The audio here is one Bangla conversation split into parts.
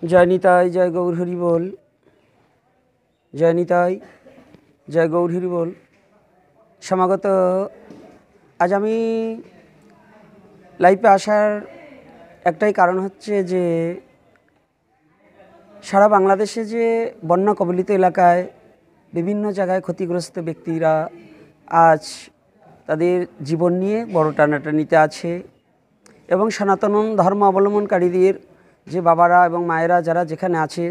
জয় নিতাই, জয় গৌর হরি বল। জয় নিতাই, জয় গৌর হরি বল। সমাগত, আজ আমি লাইভে আসার একটাই কারণ হচ্ছে যে সারা বাংলাদেশে যে বন্যা কবলিত এলাকায় বিভিন্ন জায়গায় ক্ষতিগ্রস্ত ব্যক্তিরা আজ তাদের জীবন নিয়ে বড় টানাটানিতে আছে এবং সনাতন ধর্ম অবলম্বনকারীদের যে বাবারা এবং মায়েরা যারা যেখানে আছে,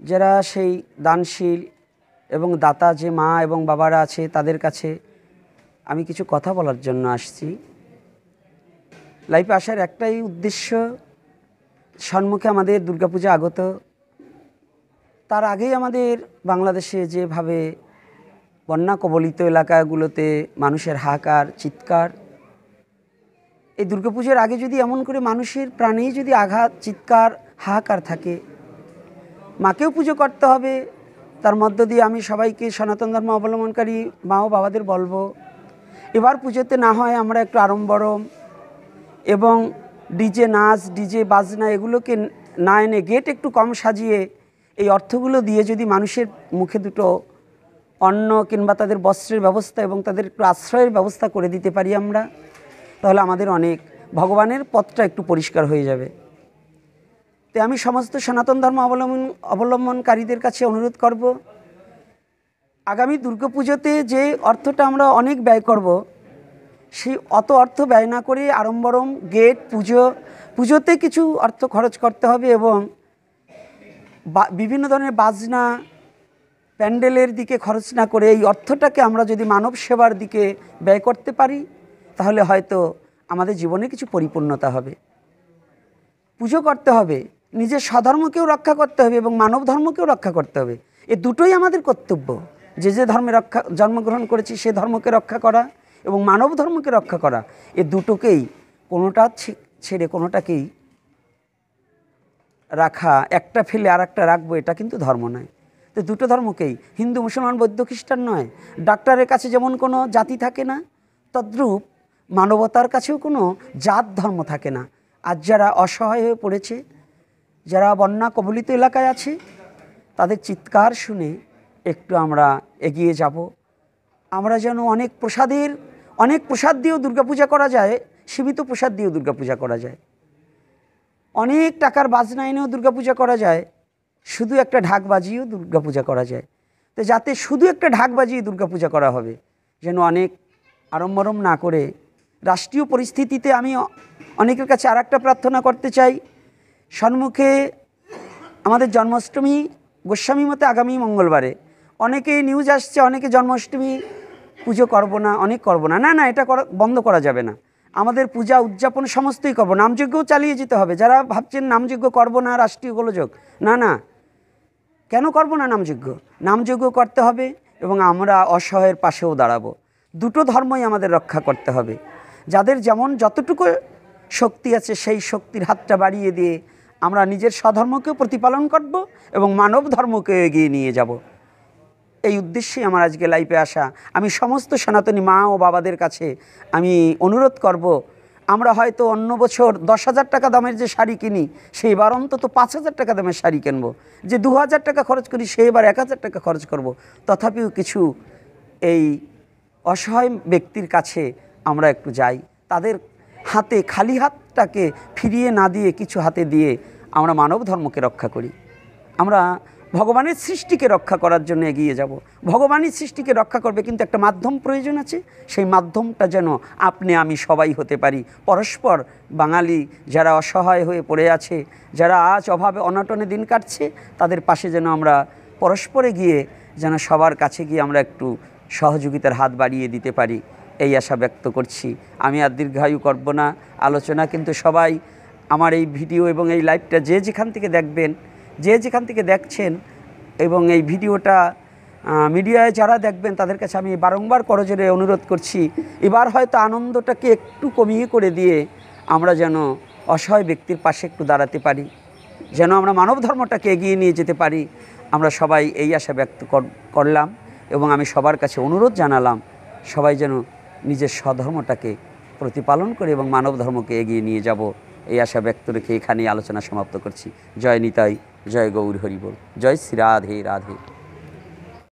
যারা সেই দানশীল এবং দাতা যে মা এবং বাবারা আছে, তাদের কাছে আমি কিছু কথা বলার জন্য আসছি। লাইভে আসার একটাই উদ্দেশ্য, সম্মুখে আমাদের দুর্গাপূজা আগত। তার আগেই আমাদের বাংলাদেশে যেভাবে বন্যা কবলিত এলাকাগুলোতে মানুষের হাহাকার চিৎকার, এই দুর্গাপূজার আগে যদি এমন করে মানুষের প্রাণেই যদি আঘাত চিৎকার হাহাকার থাকে, মাকেও পুজো করতে হবে। তার মধ্য দিয়ে আমি সবাইকে সনাতন ধর্ম অবলম্বনকারী মা ও বাবাদের বলবো, এবার পুজোতে না হয় আমরা একটু আড়ম্বরম এবং ডিজে নাচ ডিজে বাজনা এগুলোকে না এনে গেট একটু কম সাজিয়ে এই অর্থগুলো দিয়ে যদি মানুষের মুখে দুটো অন্ন কিংবা তাদের বস্ত্রের ব্যবস্থা এবং তাদের একটু আশ্রয়ের ব্যবস্থা করে দিতে পারি আমরা, তাহলে আমাদের অনেক ভগবানের পথটা একটু পরিষ্কার হয়ে যাবে। তো আমি সমস্ত সনাতন ধর্ম অবলম্বনকারীদের কাছে অনুরোধ করব, আগামী দুর্গাপুজোতে যে অর্থটা আমরা অনেক ব্যয় করব, সেই অত অর্থ ব্যয় না করে আড়ম্বরম গেট পুজোতে কিছু অর্থ খরচ করতে হবে এবং বিভিন্ন ধরনের বাজনা প্যান্ডেলের দিকে খরচ না করে এই অর্থটাকে আমরা যদি মানব সেবার দিকে ব্যয় করতে পারি, তাহলে হয়তো আমাদের জীবনে কিছু পরিপূর্ণতা হবে। পুজো করতে হবে, নিজের স্বধর্মকেও রক্ষা করতে হবে এবং মানব ধর্মকেও রক্ষা করতে হবে। এ দুটোই আমাদের কর্তব্য। যে ধর্মে জন্মগ্রহণ করেছি সে ধর্মকে রক্ষা করা এবং মানব ধর্মকে রক্ষা করা, এ দুটোকেই কোনোটা ছেড়ে কোনোটাকেই রাখা, একটা ফেলে আর একটা রাখবো, এটা কিন্তু ধর্ম নয়। তো দুটো ধর্মকেই, হিন্দু মুসলমান বৌদ্ধ খ্রিস্টান নয়। ডাক্তারের কাছে যেমন কোনো জাতি থাকে না, তদ্রূপ মানবতার কাছেও কোনো জাত ধর্ম থাকে না। আজ যারা অসহায় হয়ে পড়েছে, যারা বন্যা কবলিত এলাকায় আছে, তাদের চিৎকার শুনে একটু আমরা এগিয়ে যাব। আমরা যেন অনেক প্রসাদ দিয়েও দুর্গাপূজা করা যায়, সীমিত প্রসাদ দিয়েও দুর্গাপূজা করা যায়, অনেক টাকার বাজনা এনেও দুর্গাপূজা করা যায়, শুধু একটা ঢাক বাজিয়েও দুর্গাপূজা করা যায়। তো যাতে শুধু একটা ঢাক বাজিয়ে দুর্গাপূজা করা হবে, যেন অনেক আড়ম্বরম না করে। রাষ্ট্রীয় পরিস্থিতিতে আমি অনেকের কাছে আর একটা প্রার্থনা করতে চাই, সম্মুখে আমাদের জন্মাষ্টমী গোস্বামী মতে আগামী মঙ্গলবারে। অনেকে নিউজ আসছে, অনেকে জন্মাষ্টমী পুজো করবো না, অনেক করবো না। না, এটা বন্ধ করা যাবে না। আমাদের পূজা উদযাপন সমস্তই করবো, নামযজ্ঞও চালিয়ে যেতে হবে। যারা ভাবছেন নামযজ্ঞ করবো না, রাষ্ট্রীয় গোলযোগ, না, কেন করবো না? নামযজ্ঞ করতে হবে এবং আমরা অসহায়ের পাশেও দাঁড়াবো। দুটো ধর্মই আমাদের রক্ষা করতে হবে। যাদের যেমন যতটুকু শক্তি আছে সেই শক্তির হাতটা বাড়িয়ে দিয়ে আমরা নিজের স্বধর্মকেও প্রতিপালন করব এবং মানব ধর্মকেও এগিয়ে নিয়ে যাব। এই উদ্দেশ্যে আমার আজকে লাইভে আসা। আমি সমস্ত সনাতনী মা ও বাবাদের কাছে আমি অনুরোধ করব, আমরা হয়তো অন্য বছর 10,000 টাকা দামের যে শাড়ি কিনি, সেইবার অন্তত 5,000 টাকা দামের শাড়ি কিনবো। যে 2,000 টাকা খরচ করি, সেইবার 1,000 টাকা খরচ করব। তথাপিও কিছু এই অসহায় ব্যক্তির কাছে আমরা একটু যাই, তাদের হাতে খালি হাতটাকে ফিরিয়ে না দিয়ে কিছু হাতে দিয়ে আমরা মানব ধর্মকে রক্ষা করি। আমরা ভগবানের সৃষ্টিকে রক্ষা করার জন্য এগিয়ে যাব। ভগবানের সৃষ্টিকে রক্ষা করবে, কিন্তু একটা মাধ্যম প্রয়োজন আছে। সেই মাধ্যমটা যেন আপনি আমি সবাই হতে পারি। পরস্পর বাঙালি যারা অসহায় হয়ে পড়ে আছে, যারা আজ অভাবে অনটনে দিন কাটছে, তাদের পাশে যেন আমরা পরস্পরে গিয়ে যেন সবার কাছে গিয়ে আমরা একটু সহযোগিতার হাত বাড়িয়ে দিতে পারি, এই আশা ব্যক্ত করছি। আমি আর দীর্ঘায়ু করব না আলোচনা, কিন্তু সবাই আমার এই ভিডিও এবং এই লাইভটা যে যেখান থেকে দেখবেন, যে যেখান থেকে দেখছেন এবং এই ভিডিওটা মিডিয়ায় যারা দেখবেন, তাদের কাছে আমি বারংবার করজোরে অনুরোধ করছি, এবার হয়তো আনন্দটাকে একটু কমিয়ে করে দিয়ে আমরা যেন অসহায় ব্যক্তির পাশে একটু দাঁড়াতে পারি, যেন আমরা মানব ধর্মটাকে এগিয়ে নিয়ে যেতে পারি। আমরা সবাই এই আশা ব্যক্ত করলাম এবং আমি সবার কাছে অনুরোধ জানালাম, সবাই যেন নিজের স্বধর্মটাকে প্রতিপালন করে এবং মানব ধর্মকে এগিয়ে নিয়ে যাব। এই আশা ব্যক্ত রেখে এখানেই আলোচনা সমাপ্ত করছি। জয় নিতাই, জয় গৌর হরিবোল, জয় শ্রী রাধে রাধে।